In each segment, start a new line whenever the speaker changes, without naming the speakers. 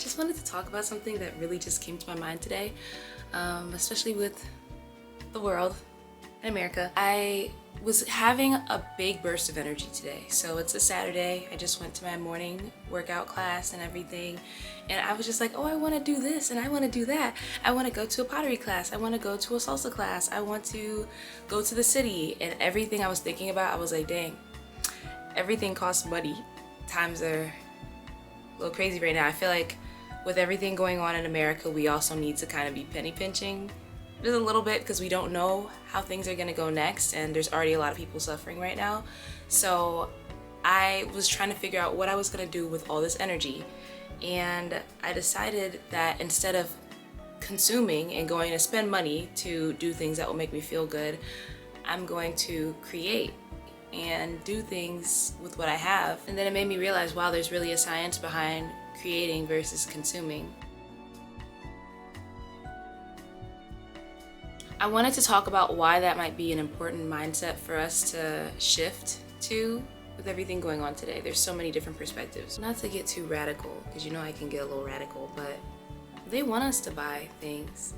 just wanted to talk about something that really just came to my mind today, especially with the world in America. I was having a big burst of energy today. So it's a Saturday. I just went to my morning workout class and everything. And I was just like, oh, I want to do this and I want to do that. I want to go to a pottery class. I want to go to a salsa class. I want to go to the city. And everything I was thinking about, I was like, dang, everything costs money. Times are a little crazy right now. I feel like with everything going on in America, we also need to kind of be penny pinching just a little bit because we don't know how things are gonna go next, and there's already a lot of people suffering right now. So I was trying to figure out what I was gonna do with all this energy, and I decided that instead of consuming and going to spend money to do things that will make me feel good, I'm going to create and do things with what I have. And then it made me realize, wow, there's really a science behind creating versus consuming. I wanted to talk about why that might be an important mindset for us to shift to with everything going on today. There's so many different perspectives. Not to get too radical, because you know I can get a little radical, but they want us to buy things.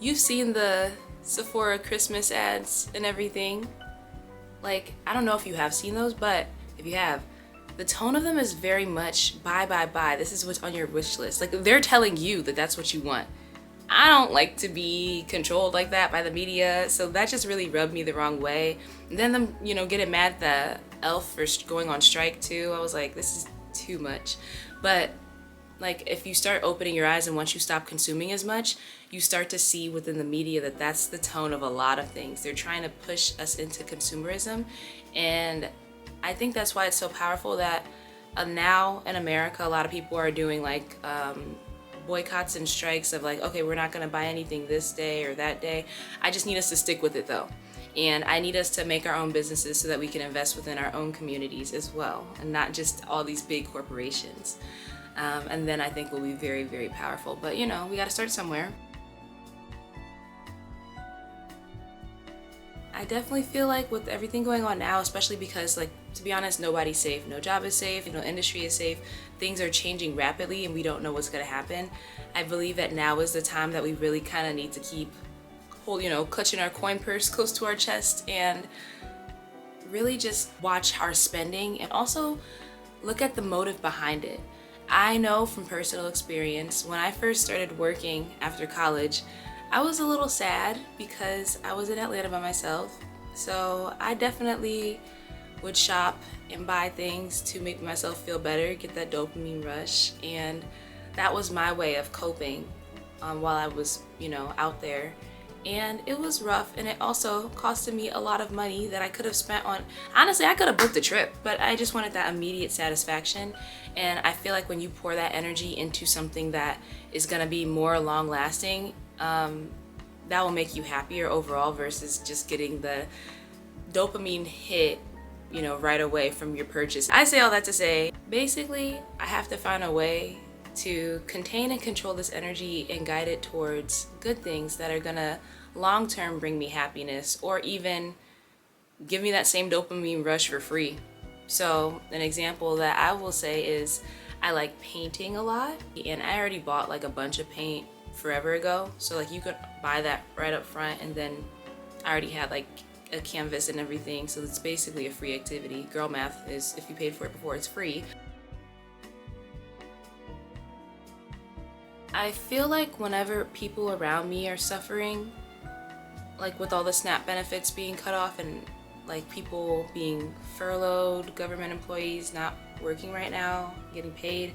You've seen the Sephora Christmas ads and everything. Like, I don't know if you have seen those, but if you have, the tone of them is very much buy, buy, buy. This is what's on your wish list. Like, they're telling you that that's what you want. I don't like to be controlled like that by the media, so that just really rubbed me the wrong way. And then them, getting mad at the elf for going on strike too. I was like, this is too much. But like, if you start opening your eyes and once you stop consuming as much, you start to see within the media that that's the tone of a lot of things. They're trying to push us into consumerism, and I think that's why it's so powerful that now in America, a lot of people are doing like boycotts and strikes of like, okay, we're not gonna buy anything this day or that day. I just need us to stick with it though. And I need us to make our own businesses so that we can invest within our own communities as well, and not just all these big corporations. And then I think we'll be very, very powerful. But we gotta start somewhere. I definitely feel like with everything going on now, especially because, like, to be honest, nobody's safe. No job is safe, no industry is safe. Things are changing rapidly and we don't know what's gonna happen. I believe that now is the time that we really kind of need to keep clutching our coin purse close to our chest and really just watch our spending and also look at the motive behind it. I know from personal experience, when I first started working after college, I was a little sad because I was in Atlanta by myself. So I definitely would shop and buy things to make myself feel better, get that dopamine rush. And that was my way of coping while I was, out there. And it was rough, and it also costed me a lot of money that I could have spent on, honestly, I could have booked a trip, but I just wanted that immediate satisfaction. And I feel like when you pour that energy into something that is gonna be more long lasting, that will make you happier overall versus just getting the dopamine hit, right away from your purchase. I say all that to say, basically, I have to find a way to contain and control this energy and guide it towards good things that are gonna long-term bring me happiness, or even give me that same dopamine rush for free. So an example that I will say is I like painting a lot, and I already bought like a bunch of paint forever ago. So like you could buy that right up front, and then I already had like a canvas and everything. So it's basically a free activity. Girl math is if you paid for it before, it's free. I feel like whenever people around me are suffering, like with all the SNAP benefits being cut off and like people being furloughed, government employees not working right now, getting paid,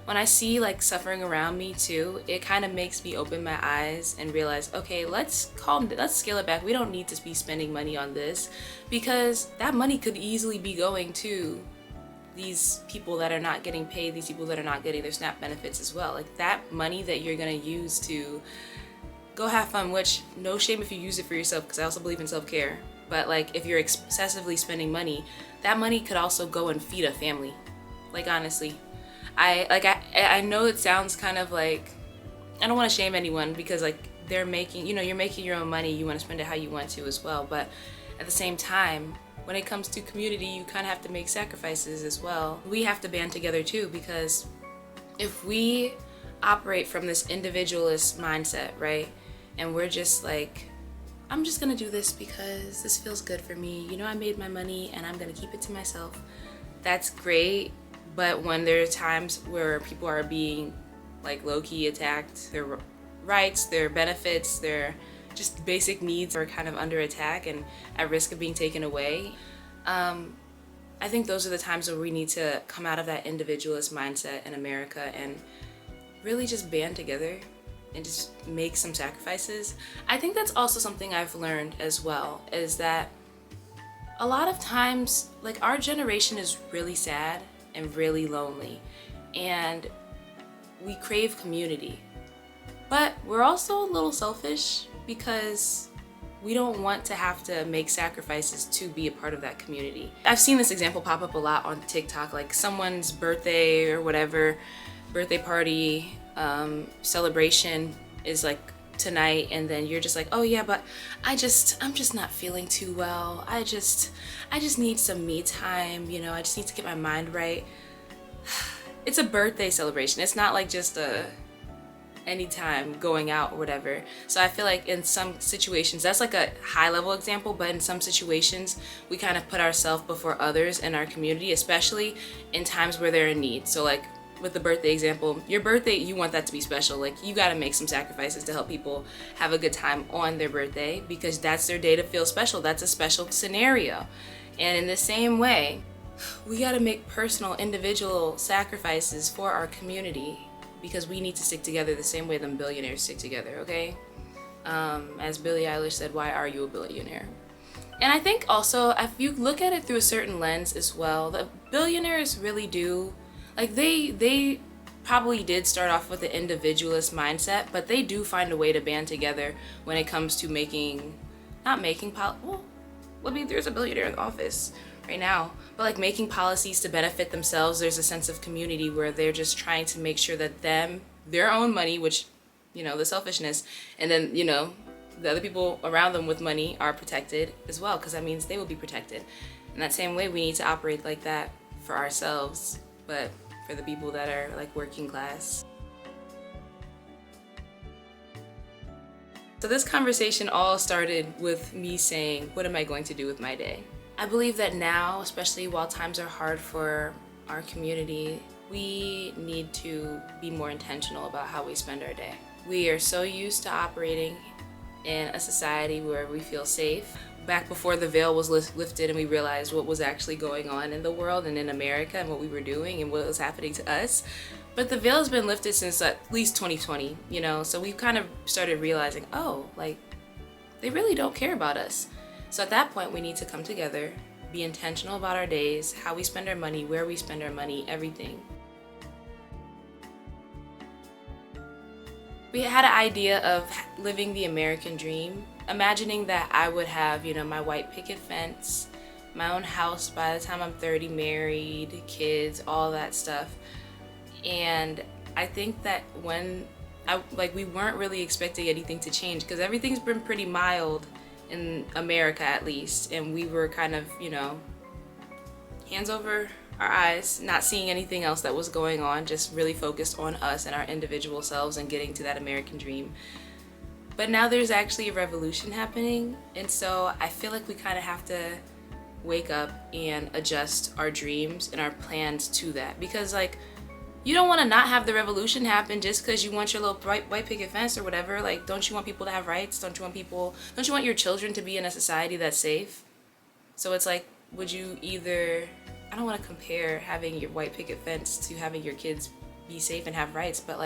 when I see like suffering around me too, it kind of makes me open my eyes and realize, okay, let's scale it back. We don't need to be spending money on this, because that money could easily be going to these people that are not getting paid, these people that are not getting their SNAP benefits as well. Like that money that you're gonna use to go have fun, which no shame if you use it for yourself, because I also believe in self-care. But like if you're excessively spending money, that money could also go and feed a family. Like honestly, I know it sounds kind of like, I don't want to shame anyone, because like they're making, you're making your own money, you want to spend it how you want to as well. But at the same time, when it comes to community, you kind of have to make sacrifices as well. We have to band together too, because If we operate from this individualist mindset, right, and we're just like, I'm just gonna do this because this feels good for me, I made my money and I'm gonna keep it to myself, that's great. But when there are times where people are being like low-key attacked, their rights, their benefits, their just basic needs are kind of under attack and at risk of being taken away, I think those are the times where we need to come out of that individualist mindset in America and really just band together and just make some sacrifices. I think that's also something I've learned as well, is that a lot of times, like, our generation is really sad and really lonely, and we crave community. But we're also a little selfish because we don't want to have to make sacrifices to be a part of that community. I've seen this example pop up a lot on TikTok, like someone's birthday or whatever, birthday party, celebration is like tonight, and then you're just like, oh yeah, but I'm just not feeling too well. I just need some me time, I just need to get my mind right. It's a birthday celebration. It's not like just anytime going out or whatever. So I feel like in some situations, that's like a high level example, but in some situations we kind of put ourselves before others in our community, especially in times where they're in need. So like with the birthday example, your birthday, you want that to be special. Like, you got to make some sacrifices to help people have a good time on their birthday because that's their day to feel special. That's a special scenario. And in the same way, we got to make personal, individual sacrifices for our community because we need to stick together the same way them billionaires stick together, okay? As Billie Eilish said, why are you a billionaire? And I think also, if you look at it through a certain lens as well, the billionaires really do, like, they probably did start off with the individualist mindset, but they do find a way to band together when it comes to there's a billionaire in the office right now, but like making policies to benefit themselves. There's a sense of community where they're just trying to make sure that their own money, which, the selfishness, and then, the other people around them with money are protected as well, because that means they will be protected. In that same way, we need to operate like that for ourselves, but for the people that are like working class. So this conversation all started with me saying, what am I going to do with my day? I believe that now, especially while times are hard for our community, we need to be more intentional about how we spend our day. We are so used to operating in a society where we feel safe. Back before the veil was lifted and we realized what was actually going on in the world and in America and what we were doing and what was happening to us. But the veil has been lifted since at least 2020, so we've kind of started realizing, they really don't care about us. So at that point, we need to come together, be intentional about our days, how we spend our money, where we spend our money, everything. We had an idea of living the American dream, imagining that I would have, my white picket fence, my own house by the time I'm 30, married, kids, all that stuff. And I think that we weren't really expecting anything to change because everything's been pretty mild in America at least, and we were kind of, hands over our eyes, not seeing anything else that was going on, just really focused on us and our individual selves and getting to that American dream. But now there's actually a revolution happening, and so I feel like we kind of have to wake up and adjust our dreams and our plans to that, because you don't want to not have the revolution happen just because you want your little white picket fence or whatever. Like, don't you want people to have rights? Don't you want your children to be in a society that's safe? So it's like, would you either, I don't want to compare having your white picket fence to having your kids be safe and have rights, but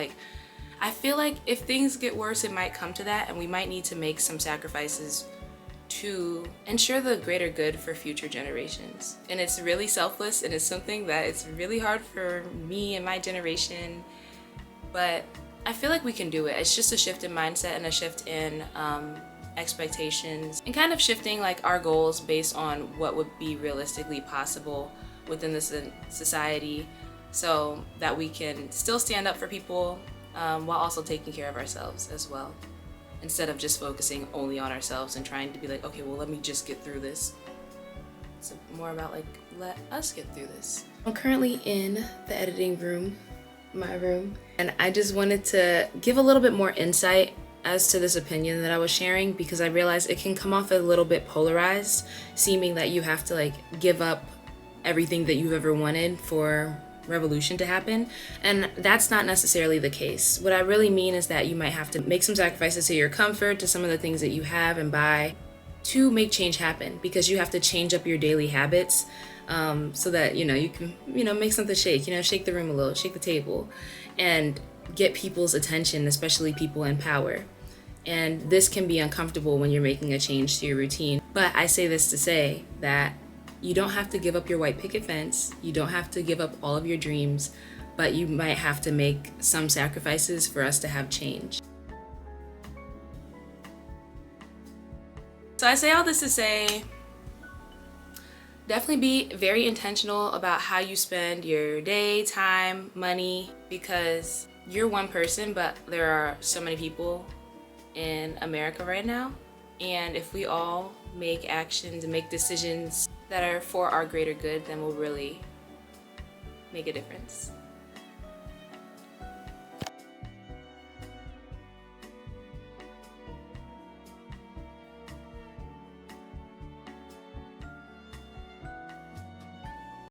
I feel like if things get worse, it might come to that, and we might need to make some sacrifices to ensure the greater good for future generations. And it's really selfless, and it's something that it's really hard for me and my generation, but I feel like we can do it. It's just a shift in mindset and a shift in expectations, and kind of shifting our goals based on what would be realistically possible within this society, so that we can still stand up for people while also taking care of ourselves as well, instead of just focusing only on ourselves and trying to be like, okay, well, let me just get through this. It's more about let us get through this. I'm currently in the editing room my room. And I just wanted to give a little bit more insight as to this opinion that I was sharing, because I realized it can come off a little bit polarized, seeming that you have to like give up everything that you've ever wanted for revolution to happen. And that's not necessarily the case. What I really mean is that you might have to make some sacrifices to your comfort, to some of the things that you have and buy, to make change happen, because you have to change up your daily habits, so that you can make something shake, shake the room a little, shake the table, and get people's attention, especially people in power. And this can be uncomfortable when you're making a change to your routine. But I say this to say that you don't have to give up your white picket fence. You don't have to give up all of your dreams, but you might have to make some sacrifices for us to have change. So I say all this to say, definitely be very intentional about how you spend your day, time, money, because you're one person, but there are so many people in America right now. And if we all make actions and make decisions that are for our greater good, then we'll really make a difference.